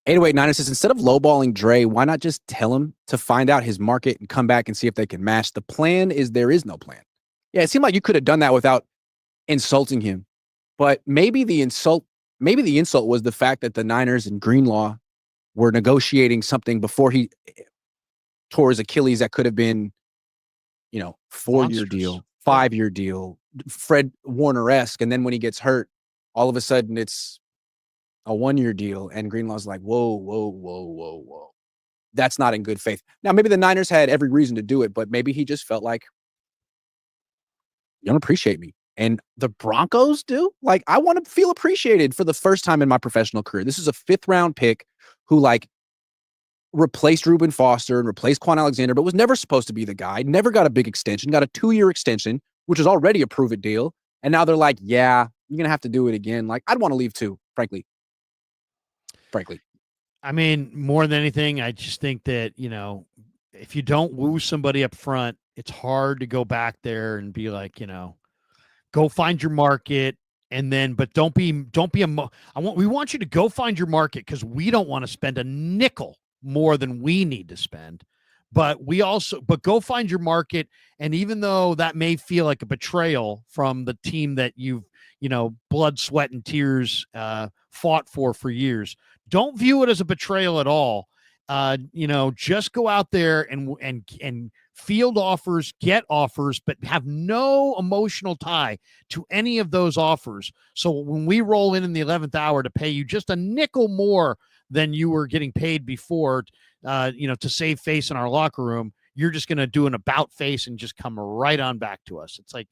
808 says, instead of lowballing Dre, why not just tell him to find out his market and come back and see if they can match? The plan is there is no plan. Yeah, it seemed like you could have done that without insulting him. But maybe the insult was the fact that the Niners and Greenlaw were negotiating something before he tore his Achilles that could have been, 4-year deal, 5-year deal, Fred Warner-esque. And then when he gets hurt, all of a sudden it's a 1-year deal. And Greenlaw's like, whoa. That's not in good faith. Now, maybe the Niners had every reason to do it, but maybe he just felt like, you don't appreciate me. And the Broncos do? Like, I want to feel appreciated for the first time in my professional career. This is a 5th-round pick who, replaced Reuben Foster and replaced Quan Alexander, but was never supposed to be the guy, never got a big extension, got a 2-year extension, which is already a prove-it deal. And now they're like, yeah, you're going to have to do it again. Like, I'd want to leave too, frankly. I mean, more than anything, I just think that, if you don't woo somebody up front, it's hard to go back there and be like, go find your market, and then, but we want you to go find your market because we don't want to spend a nickel more than we need to spend. But go find your market. And even though that may feel like a betrayal from the team that you've, blood, sweat, and tears fought for years, don't view it as a betrayal at all. Just go out there and field offers, get offers, but have no emotional tie to any of those offers. So when we roll in the 11th hour to pay you just a nickel more than you were getting paid before, to save face in our locker room, you're just going to do an about face and just come right on back to us. It's like,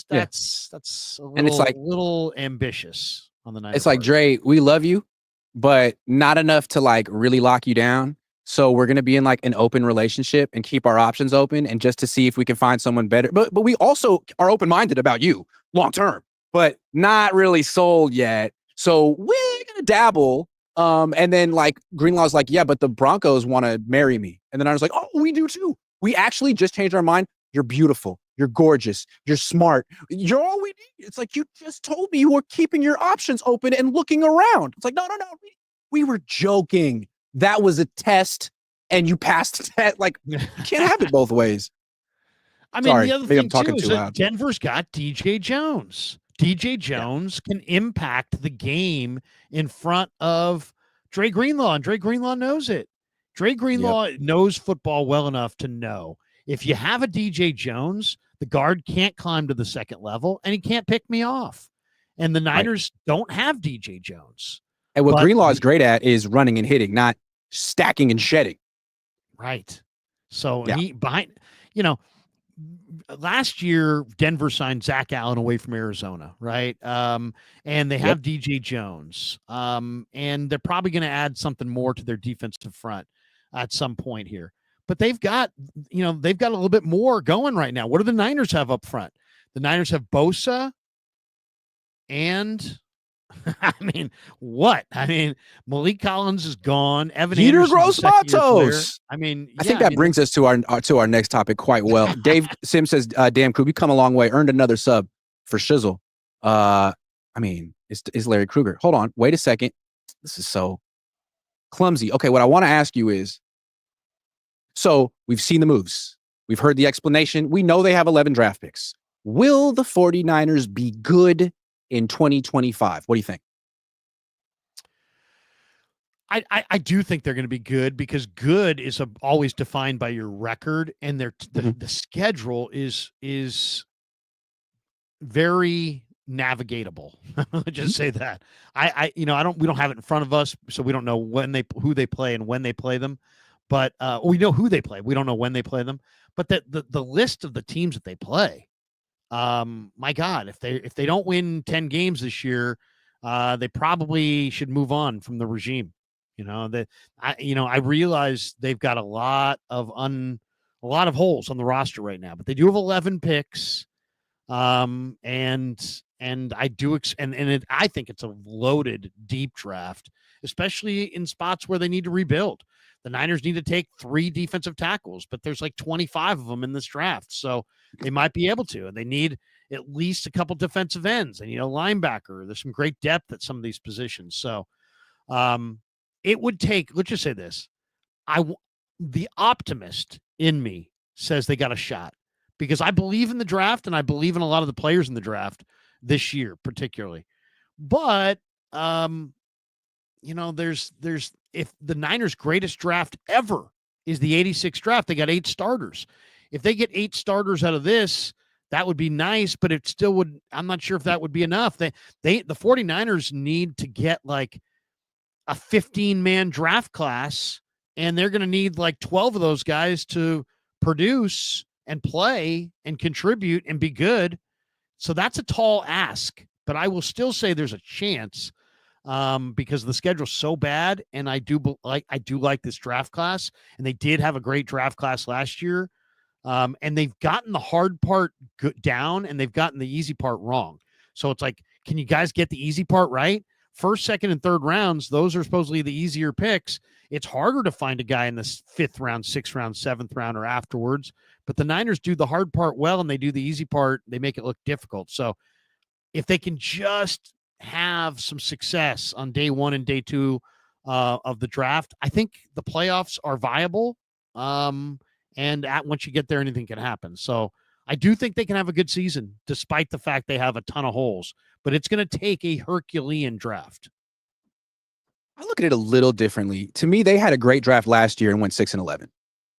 that's a little, and it's like little ambitious on the night. It's like, Dre, we love you, but not enough to really lock you down. So we're going to be in an open relationship and keep our options open, and just to see if we can find someone better. But we also are open-minded about you long term, but not really sold yet. So we're going to dabble. And then Greenlaw's like, yeah, but the Broncos want to marry me. And then I was like, oh, we do too. We actually just changed our mind. You're beautiful. You're gorgeous. You're smart. You're all we need. It's like, you just told me you were keeping your options open and looking around. It's like, no. We were joking. That was a test and you passed the test. You can't have it both ways. I mean, the other thing too is that Denver's got DJ Jones. DJ Jones can impact the game in front of Dre Greenlaw, and Dre Greenlaw knows it. Dre Greenlaw knows football well enough to know if you have a DJ Jones, the guard can't climb to the second level, and he can't pick me off. And the Niners don't have DJ Jones. And what Greenlaw is great at is running and hitting, not stacking and shedding. Right. So Yeah. he behind, you know, last year Denver signed Zach Allen away from Arizona, right? And they Yep. have DJ Jones. And they're probably going to add something more to their defensive front at some point here. But they've got a little bit more going right now. What do the Niners have up front? The Niners have Bosa and I mean, what? I mean, Malik Collins is gone. Evan Peter Anderson's a second-year player. Gross. I mean, I think that brings us to our next topic quite well. Dave Sim says, "Damn, could we come a long way? Earned another sub for Shizzle." I mean, it's Larry Krueger. Hold on, wait a second. This is so clumsy. Okay, what I want to ask you is, so we've seen the moves, we've heard the explanation. We know they have 11 draft picks. Will the 49ers be good in 2025? What do you think? I do think they're going to be good because good is always defined by your record, and the schedule is very navigatable. Let's just say that. We don't have it in front of us, so we don't know who they play and when they play them. But we know who they play. We don't know when they play them. But the list of the teams that they play, my God, if they don't win 10 games this year, they probably should move on from the regime. I realize they've got a lot of holes on the roster right now, but they do have 11 picks. And I do, I think it's a loaded, deep draft, especially in spots where they need to rebuild. The Niners need to take 3 defensive tackles, but there's like 25 of them in this draft. So they might be able to, and they need at least a couple defensive ends and, linebacker. There's some great depth at some of these positions. So, it would take, let's just say this. The optimist in me says they got a shot because I believe in the draft and I believe in a lot of the players in the draft this year, particularly. But, there's if the Niners' greatest draft ever is the 86 draft, they got 8 starters. If they get 8 starters out of this, that would be nice, but it still would, I'm not sure if that would be enough. The 49ers need to get like a 15-man draft class, and they're going to need like 12 of those guys to produce and play and contribute and be good. So that's a tall ask, but I will still say there's a chance because the schedule's so bad, and I do like this draft class, and they did have a great draft class last year, and they've gotten the hard part down, and they've gotten the easy part wrong. So it's like, can you guys get the easy part right? First, second, and third rounds, those are supposedly the easier picks. It's harder to find a guy in the 5th round, 6th round, 7th round, or afterwards. But the Niners do the hard part well, and they do the easy part. They make it look difficult. So if they can just have some success on day 1 and day 2 of the draft, I think the playoffs are viable. And once you get there, anything can happen. So I do think they can have a good season, despite the fact they have a ton of holes. But it's going to take a Herculean draft. I look at it a little differently. To me, they had a great draft last year and went 6-11.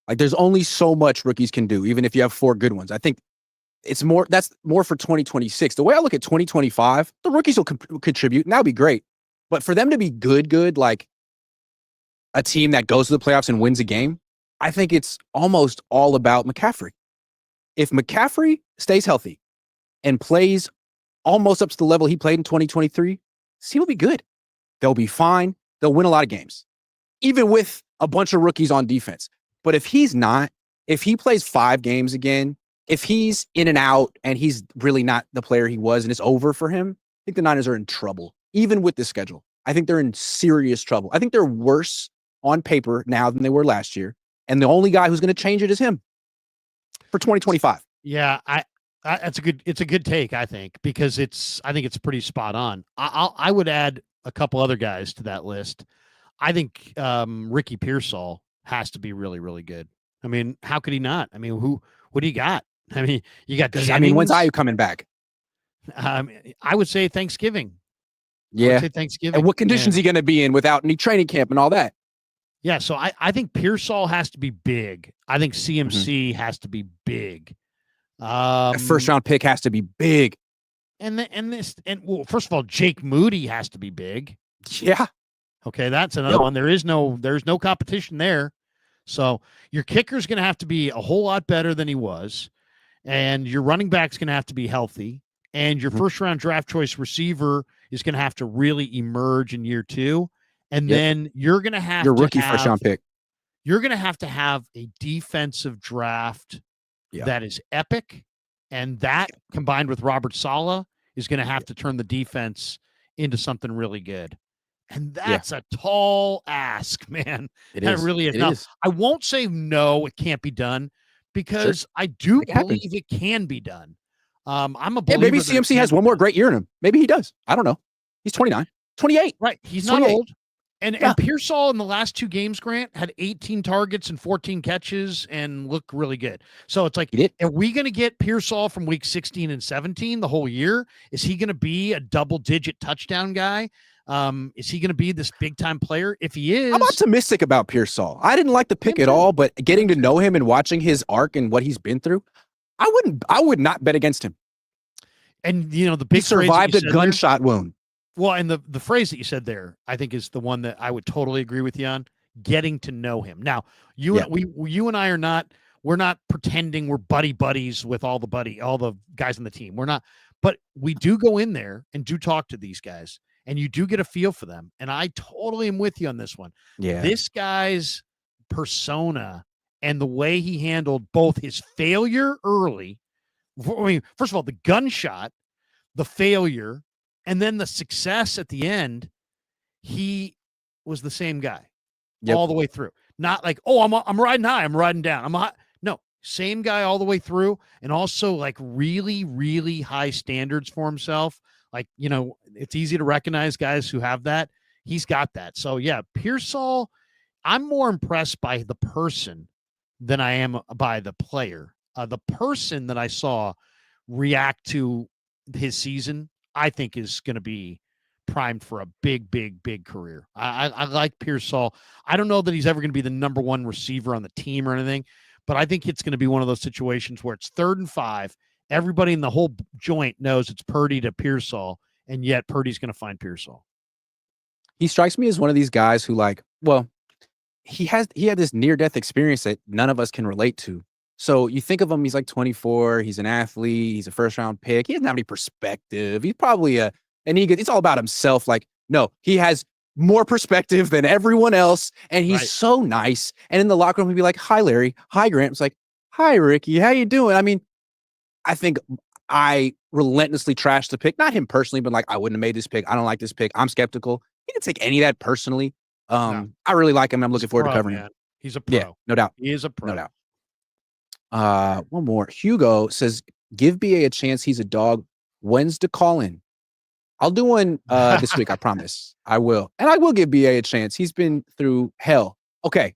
Like, there's only so much rookies can do, even if you have 4 good ones. I think that's more for 2026. The way I look at 2025, the rookies will contribute, and that'll be great. But for them to be good, like a team that goes to the playoffs and wins a game, I think it's almost all about McCaffrey. If McCaffrey stays healthy and plays almost up to the level he played in 2023, this team will be good. They'll be fine. They'll win a lot of games, even with a bunch of rookies on defense. But if he's not, if he plays 5 games again, if he's in and out and he's really not the player he was and it's over for him, I think the Niners are in trouble, even with the schedule. I think they're in serious trouble. I think they're worse on paper now than they were last year. And the only guy who's going to change it is him for 2025. Yeah, it's a good take, I think, because I think it's pretty spot on. I would add a couple other guys to that list. I think Ricky Pearsall has to be really, really good. I mean, how could he not? I mean, what do you got? I mean, you got Jennings. I mean, when's Aiyuk coming back? I would say Thanksgiving. Yeah. Say Thanksgiving. And what conditions he going to be in without any training camp and all that? Yeah, so I think Pearsall has to be big. I think CMC has to be big. A first round pick has to be big. Well, first of all, Jake Moody has to be big. Yeah. Okay, that's another one. There's no competition there. So your kicker's going to have to be a whole lot better than he was, and your running back's going to have to be healthy, and your Mhm. first round draft choice receiver is going to have to really emerge in year 2, and Yep. then you're going to have Your to rookie first have round pick. you're going to have a defensive draft Yeah. that is epic, and that combined with Robert Saleh is going to have to turn the defense into something really good. And that's a tall ask, man. It That is. really is. It Now, is. I won't say no, it can't be done, Sure. because I do It happens. believe it can be done. I'm a Yeah, maybe believer that it CMC can has be one more done. great year in him. Maybe he does. I don't know. He's 29, 28. Right. He's He's not 28. old. And Yeah. Pearsall in the last 2 games, Grant, had 18 targets and 14 catches and looked really good. So it's like, He did. are we going to get Pearsall from week 16 and 17 the whole year? Is he going to be a double-digit touchdown guy? Is he going to be this big-time player? If he is, I'm optimistic about Pearsall. I didn't like the pick at all, but getting to know him and watching his arc and what he's been through, I would not bet against him. And the He big survived a gunshot wound. Well, and the phrase that you said there, I think, is the one that I would totally agree with you on. Getting to know him. Now, you and I we're not pretending we're buddies with all the guys on the team. We're not, but we do go in there and do talk to these guys, and you do get a feel for them. And I totally am with you on this one. Yeah. This guy's persona and the way he handled both his failure early. I mean, first of all, the gunshot, the failure, and then the success at the end, he was the same guy all the way through. Not like, oh, I'm riding high, I'm riding down. No, same guy all the way through, and also like really, really high standards for himself. Like, it's easy to recognize guys who have that. He's got that. So yeah, Pearsall, I'm more impressed by the person than I am by the player. The person that I saw react to his season, I think, is going to be primed for a big, big, big career. I like Pearsall. I don't know that he's ever going to be the number 1 receiver on the team or anything, but I think it's going to be one of those situations where it's 3rd and 5. Everybody in the whole joint knows it's Purdy to Pearsall, and yet Purdy's going to find Pearsall. He strikes me as one of these guys who, like, well, he had this near-death experience that none of us can relate to. So you think of him, he's like 24, he's an athlete, he's a first-round pick. He doesn't have any perspective. He's probably it's all about himself. Like, no, he has more perspective than everyone else, and he's so nice. And in the locker room, he'd be like, "Hi, Larry. Hi, Grant." It's like, "Hi, Ricky. How you doing?" I mean, I think I relentlessly trashed the pick. Not him personally, but like, I wouldn't have made this pick. I don't like this pick. I'm skeptical. He didn't take any of that personally. I really like him. I'm looking forward to covering him. He's a pro. Yeah, no doubt. He is a pro. No doubt. One more. Hugo says, give BA a chance. He's a dog. When's the call in? I'll do one this week. I promise. I will. And I will give BA a chance. He's been through hell. Okay.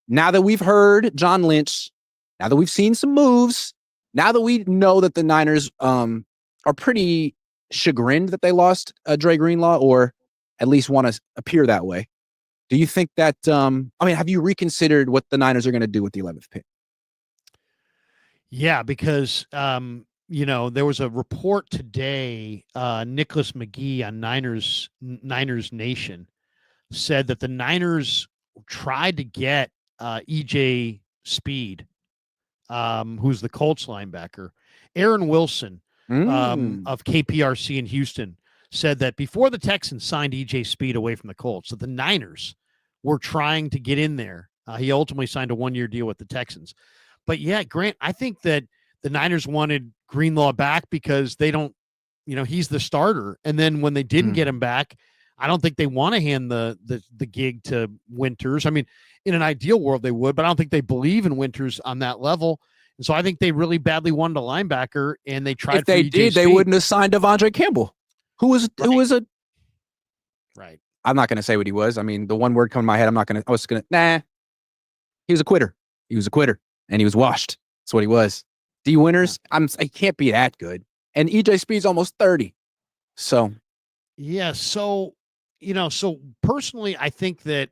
Now that we've heard John Lynch, now that we've seen some moves, now that we know that the Niners are pretty chagrined that they lost Dre Greenlaw, or at least want to appear that way, do you think that, have you reconsidered what the Niners are going to do with the 11th pick? Yeah, because, there was a report today, Nicholas McGee on Niners Nation said that the Niners tried to get EJ Speed, who's the Colts linebacker. Aaron Wilson of KPRC in Houston said that before the Texans signed EJ Speed away from the Colts, that the Niners were trying to get in there. He ultimately signed a 1-year deal with the Texans. But yeah, Grant, I think that the Niners wanted Greenlaw back because they don't, he's the starter. And then when they didn't get him back, I don't think they want to hand the gig to Winters. I mean, in an ideal world they would, but I don't think they believe in Winters on that level. And so I think they really badly wanted a linebacker, and they tried. If they did, they wouldn't have signed Devondre Campbell, who was a right. I'm not going to say what he was. I mean, the one word coming to my head, he was a quitter. He was a quitter, and he was washed. That's what he was. D Winters, he can't be that good. And EJ Speed's almost 30. So, yeah. So, so personally, I think that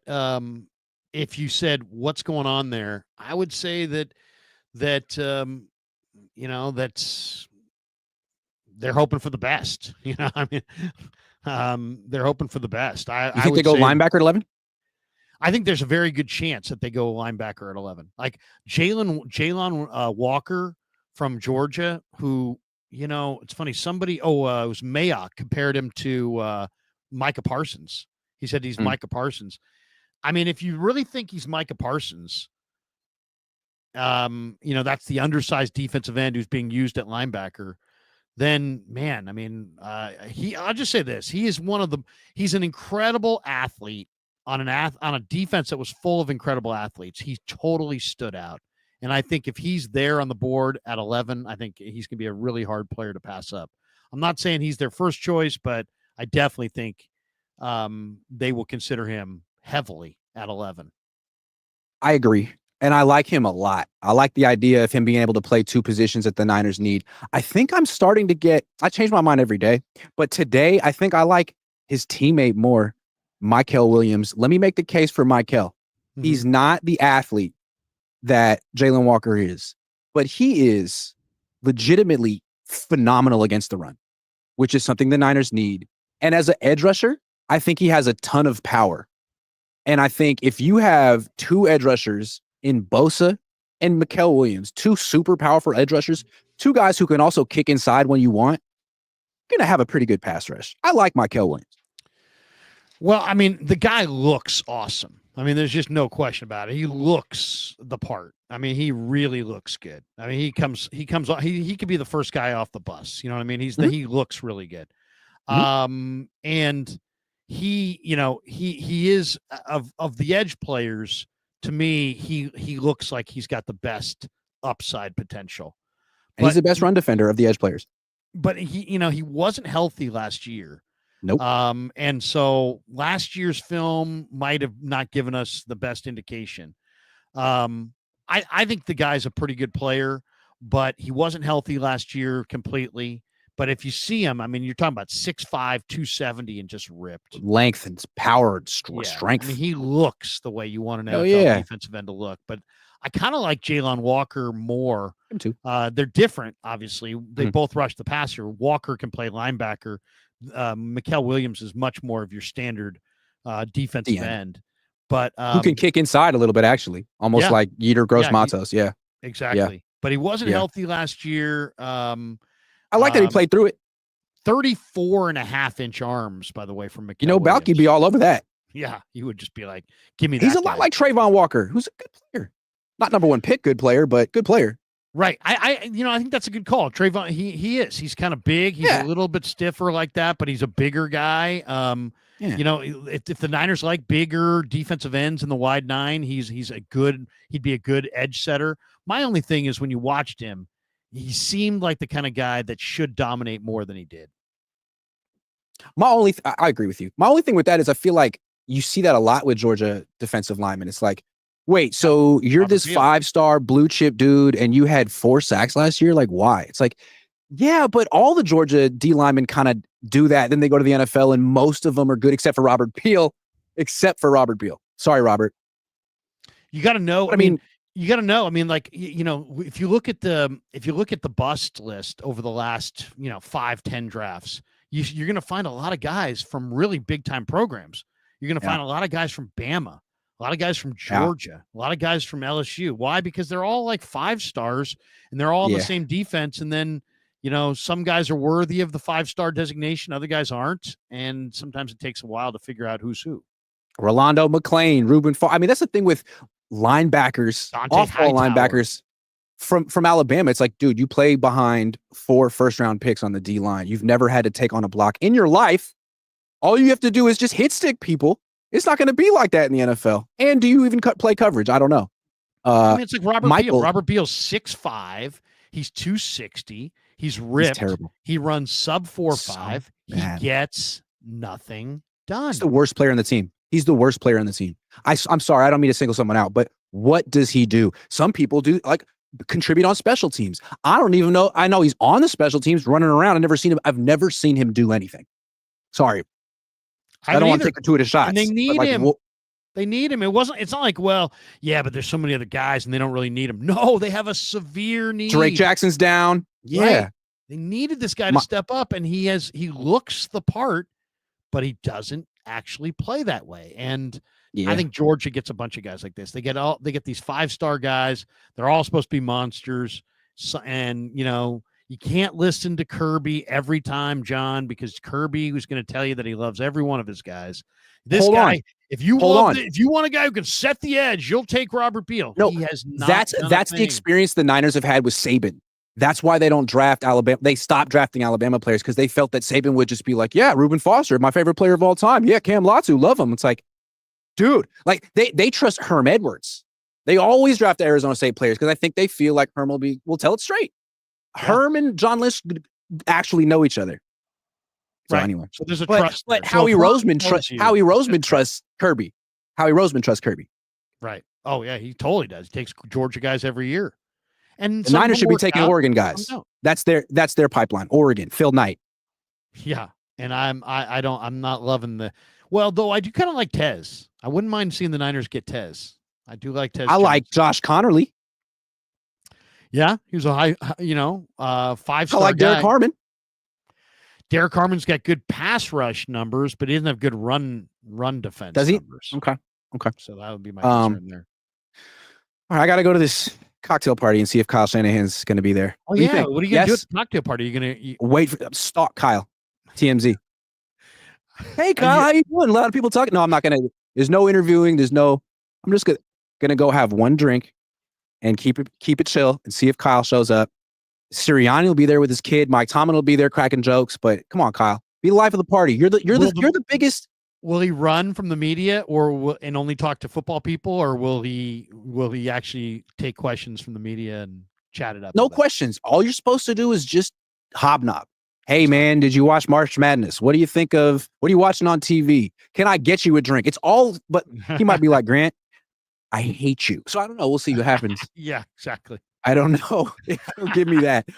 if you said what's going on there, I would say that that's they're hoping for the best. They're hoping for the best. You think they go linebacker at 11? I think there's a very good chance that they go linebacker at 11. Like Jalen Walker from Georgia, who, it's funny. Somebody, it was Mayock, compared him to Micah Parsons. He said he's Micah Parsons. I mean, if you really think he's Micah Parsons, that's the undersized defensive end who's being used at linebacker. Then, man, I mean, I'll just say this: he's an incredible athlete on a defense that was full of incredible athletes. He totally stood out, and I think if he's there on the board at 11, I think he's going to be a really hard player to pass up. I'm not saying he's their first choice, but I definitely think they will consider him heavily at 11. I agree. And I like him a lot. I like the idea of him being able to play two positions that the Niners need. I think I'm starting to I change my mind every day, but today I think I like his teammate more, Mykel Williams. Let me make the case for Mykel. Mm-hmm. He's not the athlete that Jalen Walker is, but he is legitimately phenomenal against the run, which is something the Niners need. And as an edge rusher, I think he has a ton of power. And I think if you have two edge rushers in Bosa and Mykel Williams, two super powerful edge rushers, two guys who can also kick inside when you want, you're going to have a pretty good pass rush. I like Mykel Williams. Well, I mean, the guy looks awesome. I mean, there's just no question about it. He looks the part. I mean, he really looks good. I mean, he could be the first guy off the bus. You know what I mean? He looks really good. And he is of the edge players. To me, he looks like he's got the best upside potential. And he's the best run defender of the edge players. But he wasn't healthy last year. Nope. And so last year's film might have not given us the best indication. I think the guy's a pretty good player, but he wasn't healthy last year completely. But if you see him, I mean, you're talking about 6'5", 270 and just ripped. Length and power and strength. I mean, he looks the way you want an NFL defensive end to look. But I kind of like Jalen Walker more. Him too. They're different, obviously. They both rush the passer. Walker can play linebacker. Mykel Williams is much more of your standard defensive end. But who can kick inside a little bit, actually. Almost like Yetur Gross-Matos. Yeah. Exactly. Yeah. But he wasn't healthy last year. I like that he played through it. 34.5-inch arms, by the way, from Mykel Williams. Balky'd be all over that. Yeah, he would just be like, give me that. He's a lot like Trayvon Walker, who's a good player. Not number one pick, good player, but good player. Right. I think that's a good call. Trayvon, he is. He's kind of big. He's a little bit stiffer like that, but he's a bigger guy. If the Niners like bigger defensive ends in the wide nine, he'd be a good edge setter. My only thing is when you watched him, he seemed like the kind of guy that should dominate more than he did. I agree with you. My only thing with that is I feel like you see that a lot with Georgia defensive linemen. It's like, wait, so you're this 5-star blue chip dude and you had 4 sacks last year? Like, why? It's like, yeah, but all the Georgia D linemen kind of do that. Then they go to the NFL and most of them are good except for Robert Beal. Sorry, Robert. You got to know. You got to know. I mean, like, if you look at the bust list over the last, 5-10 drafts, you're going to find a lot of guys from really big time programs. You're going to find a lot of guys from Bama, a lot of guys from Georgia, a lot of guys from LSU. Why? Because they're all like 5 stars and they're all in the same defense. And then, some guys are worthy of the 5-star designation. Other guys aren't. And sometimes it takes a while to figure out who's who. Rolando McClain, Reuben Fall. I mean, that's the thing with linebackers, off-ball linebackers from Alabama. It's like, dude, you play behind 4 first-round picks on the D line. You've never had to take on a block in your life. All you have to do is just hit stick people. It's not going to be like that in the NFL. And do you even play coverage? I don't know. It's like Robert Beal. Robert Beal's 6'5". He's 260. He's ripped. He's terrible. He runs sub 4.5. He gets nothing done. He's the worst player on the team. I'm sorry, I don't mean to single someone out, but what does he do? Some people do contribute on special teams. I don't even know. I know he's on the special teams running around. I've never seen him do anything. Sorry. I don't want to take gratuitous shots. And they need him. They need him. It's not like, well, yeah, but there's so many other guys and they don't really need him. No, they have a severe need. Drake Jackson's down. Yeah. Right. They needed this guy to step up, and he looks the part, but he doesn't actually play that way. And Yeah. I think Georgia gets a bunch of guys like this. They get these 5-star guys. They're all supposed to be monsters. So, and you can't listen to Kirby every time, John, because Kirby was going to tell you that he loves every one of his guys. This guy, if you want a guy who can set the edge, you'll take Robert Beal. No, he has not. That's the experience the Niners have had with Saban. That's why they don't draft Alabama. They stopped drafting Alabama players because they felt that Saban would just be like, yeah, Reuben Foster, my favorite player of all time. Yeah, Cam Latu, love him. It's like, dude, like they trust Herm Edwards. They always draft Arizona State players because I think they feel like Herm will tell it straight. Yeah. Herm and John Lynch actually know each other. So anyway, so there's a trust. But Howie Roseman trusts Kirby. Howie Roseman trusts Kirby. Right. Oh yeah, he totally does. He takes Georgia guys every year. And the Niners should be taking Oregon guys. That's their pipeline. Oregon, Phil Knight. Yeah, and I'm not loving the. Well, though I do kind of like Tez. I wouldn't mind seeing the Niners get Tez. I do like Tez. I like Josh Connerly. Yeah, he was a high, 5-star. I like Derek Harmon. Derek Harmon's got good pass rush numbers, but he doesn't have good run defense. Does he? Numbers. Okay. So that would be my concern there. All right, I got to go to this cocktail party and see if Kyle Shanahan's going to be there. Oh, yeah. What are you going to do at the cocktail party? Are you going to wait for stalk Kyle? TMZ. Hey, Kyle, how you doing? A lot of people talking. No, I'm not going to. There's no interviewing. I'm just going to go have one drink and keep it chill and see if Kyle shows up. Sirianni will be there with his kid. Mike Tomlin will be there cracking jokes. But come on, Kyle, be the life of the party. You're the biggest. Will he run from the media and only talk to football people, or will he actually take questions from the media and chat it up? No questions. All you're supposed to do is just hobnob. Hey man, did you watch March Madness? What do you think of? What are you watching on TV? Can I get you a drink? It's all. But he might be like, Grant, I hate you. So I don't know. We'll see what happens. Yeah, exactly. I don't know. Don't give me that.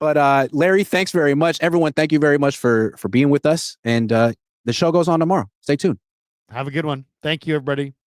But Larry, thanks very much. Everyone, thank you very much for being with us. And the show goes on tomorrow. Stay tuned. Have a good one. Thank you, everybody.